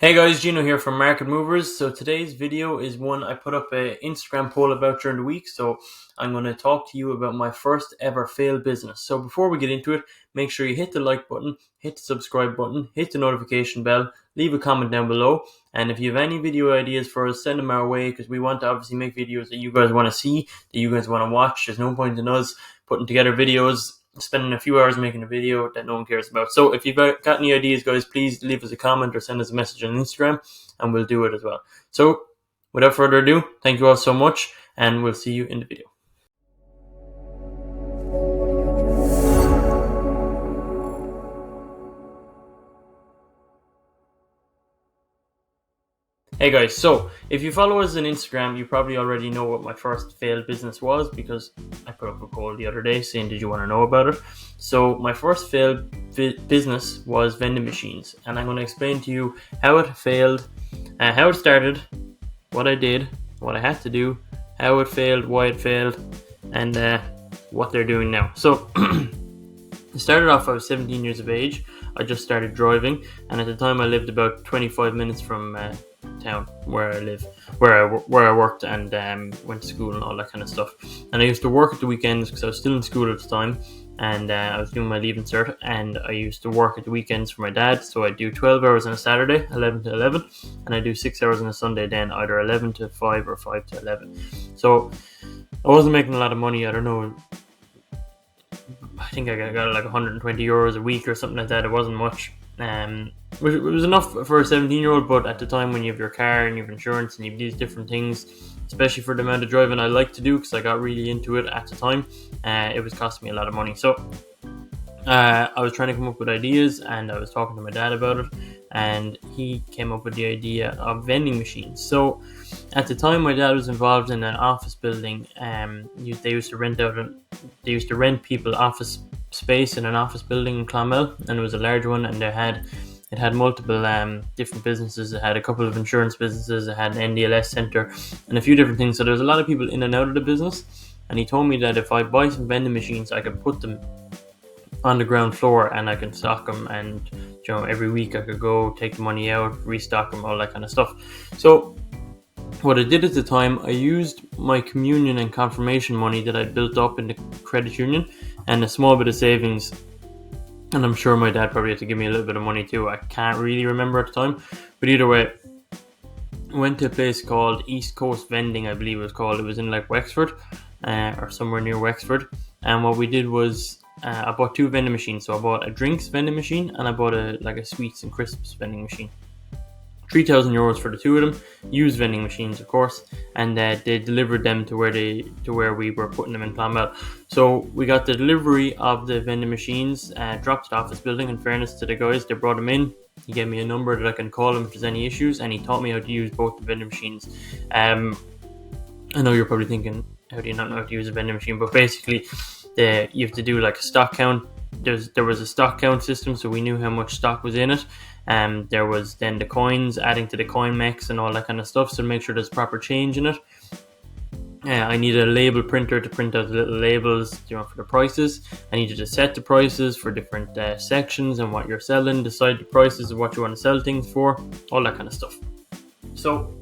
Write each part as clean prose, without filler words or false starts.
Hey guys, Gino here from Market Movers. So today's video is one I put up a Instagram poll about during the week. So I'm going to talk to you about my first ever failed business. So before we get into it, make sure you hit the like button, hit the subscribe button, hit the notification bell, leave a comment down below. And if you have any video ideas for us, send them our way because we want to obviously make videos that you guys want to see, that you guys want to watch. There's no point in us putting together videos, spending a few hours making a video that no one cares about. So if you've got any ideas, guys, please leave us a comment or send us a message on Instagram and we'll do it as well. So without further ado, thank you all so much and we'll see you in the video. Hey guys, so if you follow us on Instagram, you probably already know what my first failed business was because I put up a poll the other day saying, did you want to know about it? So my first failed business was vending machines, and I'm going to explain to you how it failed, how it started, what I did, what I had to do, how it failed, why it failed, and what they're doing now. So it started off, I was 17 years of age. I just started driving, and at the time I lived about 25 minutes from town where I live, where I worked and went to school and all that kind of stuff. And I used to work at the weekends because I was still in school at the time, and I was doing my leaving cert, and I used to work at the weekends for my dad. So I do 12 hours on a Saturday, 11 to 11, and I do 6 hours on a Sunday, then either 11 to 5 or 5 to 11. So I wasn't making a lot of money. I don't know, I think I got like 120 euros a week or something like that. It wasn't much. It was enough for a 17-year-old, but at the time when you have your car and you have insurance and you have these different things, especially for the amount of driving I like to do because I got really into it at the time, it was costing me a lot of money. So I was trying to come up with ideas, and I was talking to my dad about it, and he came up with the idea of vending machines. So at the time, my dad was involved in an office building. They used to rent people office space in an office building in Clonmel, and it was a large one, and it had multiple different businesses. It had a couple of insurance businesses. It had an NDLS center and a few different things. So there was a lot of people in and out of the business. And he told me that if I buy some vending machines, I could put them on the ground floor and I can stock them, and every week I could go take the money out, restock them, all that kind of stuff. So what I did at the time, I used my communion and confirmation money that I'd built up in the credit union and a small bit of savings, and I'm sure my dad probably had to give me a little bit of money too. I can't really remember at the time, but either way, I went to a place called East Coast Vending, I believe it was called. It was in like Wexford, or somewhere near Wexford. And what we did was I bought two vending machines. So I bought a drinks vending machine and I bought a sweets and crisps vending machine. 3,000 euros for the two of them, used vending machines, of course, and they delivered them to where we were putting them in Clonmel. So we got the delivery of the vending machines, dropped to the office building. In fairness to the guys, they brought them in. He gave me a number that I can call him if there's any issues, and he taught me how to use both the vending machines. I know you're probably thinking, how do you not know how to use a vending machine? But basically, you have to do like a stock count. There was a stock count system, so we knew how much stock was in it. There was then the coins, adding to the coin mix and all that kind of stuff, so to make sure there's proper change in it. I needed a label printer to print out the little labels, for the prices. I needed to set the prices for different sections and what you're selling, decide the prices of what you want to sell things for, all that kind of stuff. So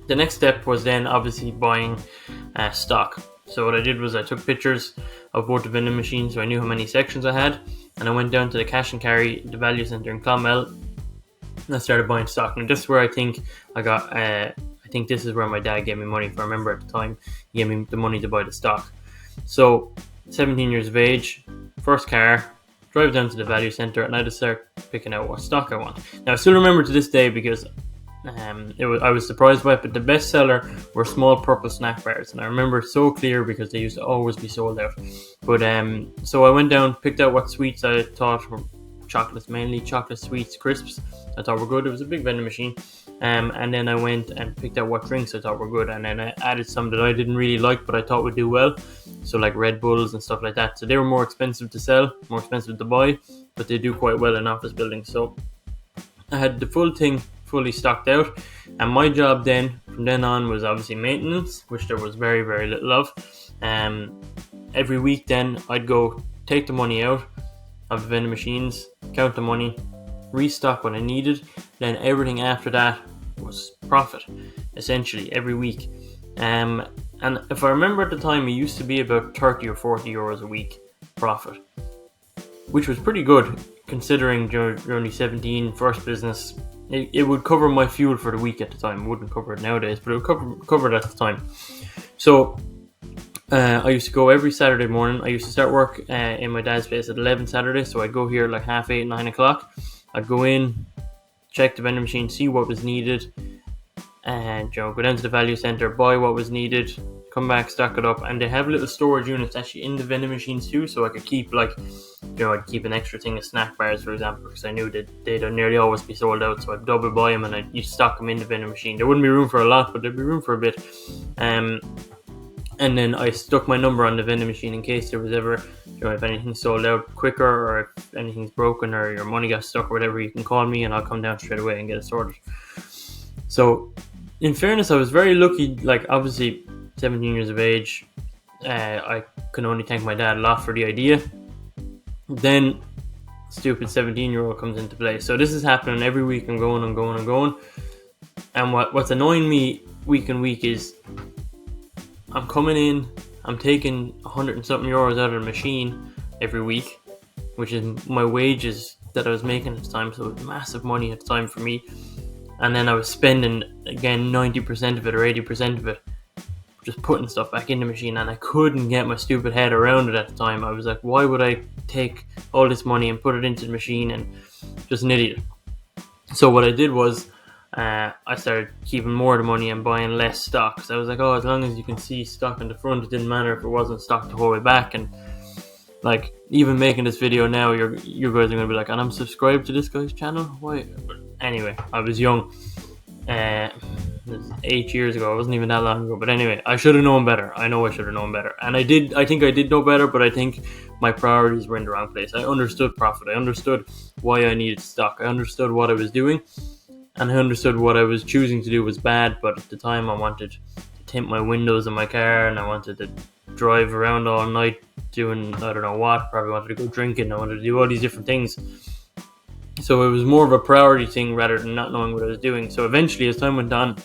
the next step was then obviously buying stock. So what I did was I took pictures of both the vending machines, so I knew how many sections I had, and I went down to the cash and carry, the value center in Clonmel, and I started buying stock. And this is where I think I got, I think this is where my dad gave me money. If I remember at the time, he gave me the money to buy the stock. So 17 years of age, first car, drive down to the value center, and I just start picking out what stock I want. Now I still remember to this day because I was surprised by it, but the best seller were small purple snack bars, and I remember it so clear because they used to always be sold out. But so I went down, picked out what sweets I thought were chocolates, mainly chocolate sweets, crisps I thought were good. It was a big vending machine, and then I went and picked out what drinks I thought were good, and then I added some that I didn't really like but I thought would do well, so like Red Bulls and stuff like that. So they were more expensive to sell, more expensive to buy, but they do quite well in office buildings. So I had the full thing fully stocked out, and my job then from then on was obviously maintenance, which there was very, very little of. Every week then I'd go take the money out of the vending machines, count the money, restock what I needed, then everything after that was profit, essentially, every week. And if I remember at the time, it used to be about 30 or 40 euros a week profit, which was pretty good considering you're only 17, first business. It would cover my fuel for the week at the time. It wouldn't cover it nowadays, but it would cover it at the time. So I used to go every Saturday morning. I used to start work in my dad's place at 11 Saturday, so I'd go here like 8:30, 9 o'clock. I'd go in, check the vending machine, see what was needed, and go down to the value centre, buy what was needed, come back, stock it up. And they have little storage units actually in the vending machines too, so I could keep I'd keep an extra thing of snack bars, for example, because I knew that they'd nearly always be sold out, so I'd double buy them and I'd stock them in the vending machine. There wouldn't be room for a lot, but there'd be room for a bit. And then I stuck my number on the vending machine in case there was ever, if anything sold out quicker, or if anything's broken or your money got stuck or whatever, you can call me and I'll come down straight away and get it sorted. So in fairness, I was very lucky. Like, obviously 17 years of age, I can only thank my dad a lot for the idea. Then stupid 17-year-old comes into play. So this is happening every week. I'm going. And what's annoying me week in week is I'm coming in, I'm taking 100 and something euros out of the machine every week, which is my wages that I was making at the time. So it was massive money at the time for me. And then I was spending, again, 90% of it or 80% of it just putting stuff back in the machine, and I couldn't get my stupid head around it at the time. I was like, why would I take all this money and put it into the machine, and just an idiot. So what I did was I started keeping more of the money and buying less stock. So I was like, as long as you can see stock in the front, it didn't matter if it wasn't stock the whole way back. And like, even making this video now, you guys are going to be like, and I'm subscribed to this guy's channel? Why? But anyway, I was young. It was 8 years ago. It wasn't even that long ago. But anyway, I should have known better. I know I should have known better. And I think I did know better, but I think my priorities were in the wrong place. I understood profit. I understood why I needed stock. I understood what I was doing. And I understood what I was choosing to do was bad. But at the time, I wanted to tint my windows in my car, and I wanted to drive around all night doing I don't know what. Probably wanted to go drinking. I wanted to do all these different things. So it was more of a priority thing rather than not knowing what I was doing. So eventually, as time went on,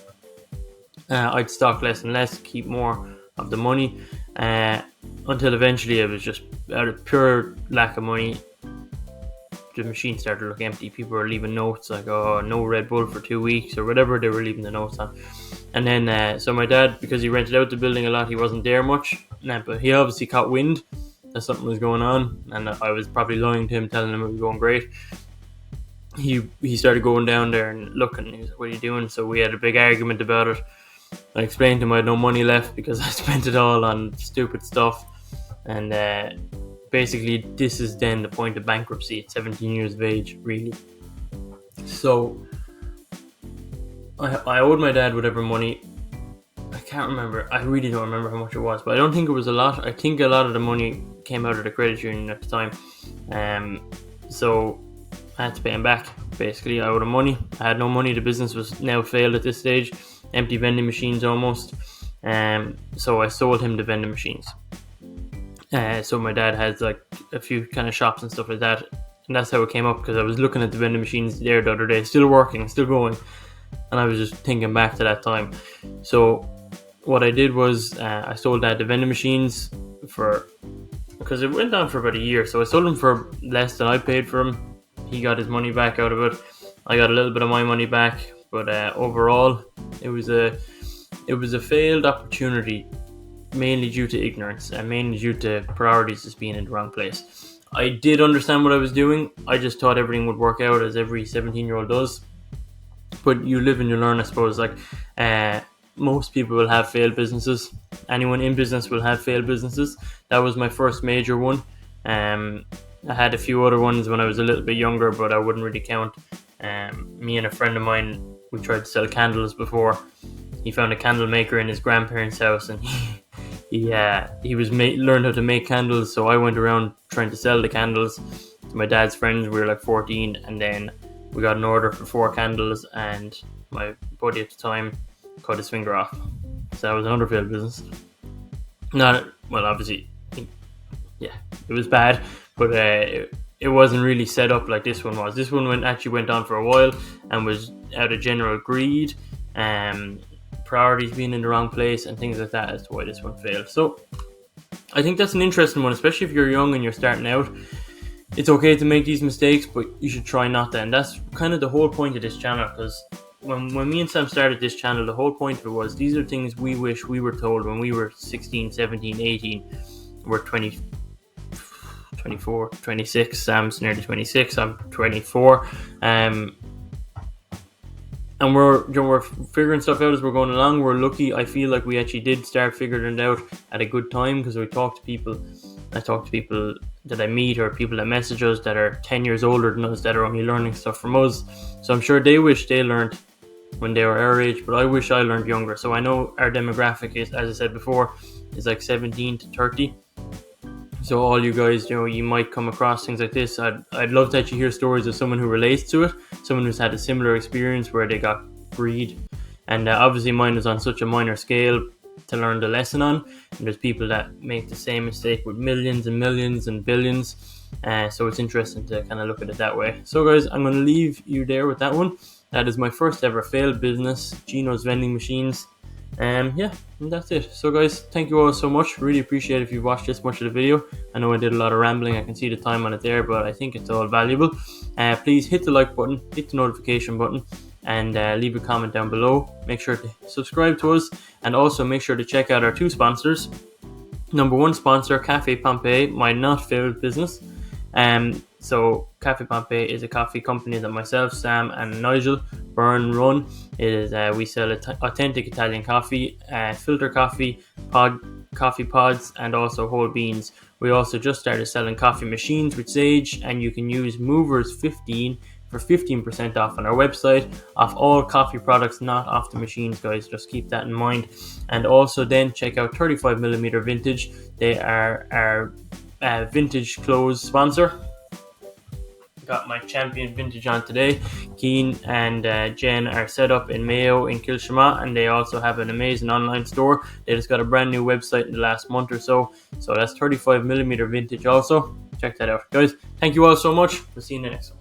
I'd stock less and less, keep more of the money, until eventually it was just out of pure lack of money. The machine started to look empty. People were leaving notes like, no Red Bull for 2 weeks or whatever they were leaving the notes on. And then, so my dad, because he rented out the building a lot, he wasn't there much. But he obviously caught wind that something was going on, and I was probably lying to him, telling him it was going great. He started going down there and looking. He was like, what are you doing? So we had a big argument about it. I explained to him I had no money left because I spent it all on stupid stuff. And basically, this is then the point of bankruptcy at 17 years of age, really. So I owed my dad whatever money. I can't remember. I really don't remember how much it was, but I don't think it was a lot. I think a lot of the money came out of the credit union at the time. So I had to pay him back. Basically, I owed him money. I had no money. The business was now failed at this stage. Empty vending machines almost. So I sold him the vending machines. So my dad has like a few kind of shops and stuff like that, and that's how it came up, because I was looking at the vending machines there the other day, still working, still going, and I was just thinking back to that time. So what I did was I sold Dad the vending machines because it went on for about a year. So I sold them for less than I paid for them. He got his money back out of it. I got a little bit of my money back, but overall it was a failed opportunity, mainly due to ignorance and mainly due to priorities just being in the wrong place. I did understand what I was doing. I just thought everything would work out, as every 17-year-old does. But you live and you learn, I suppose. Like most people will have failed businesses. Anyone in business will have failed businesses. That was my first major one. I had a few other ones when I was a little bit younger, but I wouldn't really count. Me and a friend of mine, we tried to sell candles before. He found a candle maker in his grandparents' house, and he learned how to make candles. So I went around trying to sell the candles to my dad's friends. We were like 14, and then we got an order for 4 candles, and my buddy at the time cut his finger off. So that was another failed business. Obviously, yeah, it was bad, but it wasn't really set up like this one was. This one actually went on for a while and was out of general greed, priorities being in the wrong place and things like that as to why this one failed. So I think that's an interesting one, especially if you're young and you're starting out. It's okay to make these mistakes, but you should try not to. And that's kind of the whole point of this channel, because when me and Sam started this channel, the whole point of it was these are things we wish we were told when we were 16, 17, 18. We're 20, 24, 26. Sam's nearly 26. I'm 24. And we're figuring stuff out as we're going along. We're lucky. I feel like we actually did start figuring it out at a good time, because we talk to people. I talk to people that I meet or people that message us that are 10 years older than us that are only learning stuff from us. So I'm sure they wish they learned when they were our age, but I wish I learned younger. So I know our demographic is, as I said before, is like 17 to 30. So all you guys, you might come across things like this. I'd love to actually hear stories of someone who relates to it, someone who's had a similar experience where they got greed. And obviously mine was on such a minor scale to learn the lesson on. And there's people that make the same mistake with millions and millions and billions. So it's interesting to kind of look at it that way. So guys, I'm going to leave you there with that one. That is my first ever failed business, Gino's Vending Machines. And that's it. So guys, thank you all so much. Really appreciate it if you've watched this much of the video. I know I did a lot of rambling. I can see the time on it there, but I think it's all valuable. Please hit the like button, hit the notification button, and leave a comment down below. Make sure to subscribe to us, and also make sure to check out our two sponsors. Number one sponsor, Cafe Pompeii, my not failed business. So Cafe Pompeii is a coffee company that myself, Sam, and Nigel Byrne run. It is we sell authentic Italian coffee, filter coffee, coffee pods, and also whole beans. We also just started selling coffee machines with Sage, and you can use Movers15 for 15% off on our website, off all coffee products, not off the machines, guys. Just keep that in mind. And also then check out 35mm Vintage. They are our vintage clothes sponsor. Got my Champion Vintage on today. Keen and Jen are set up in Mayo in Kilshama, and they also have an amazing online store. They just got a brand new website in the last month or so. So that's 35mm Vintage also. Check that out, guys. Thank you all so much. We'll see you in the next one.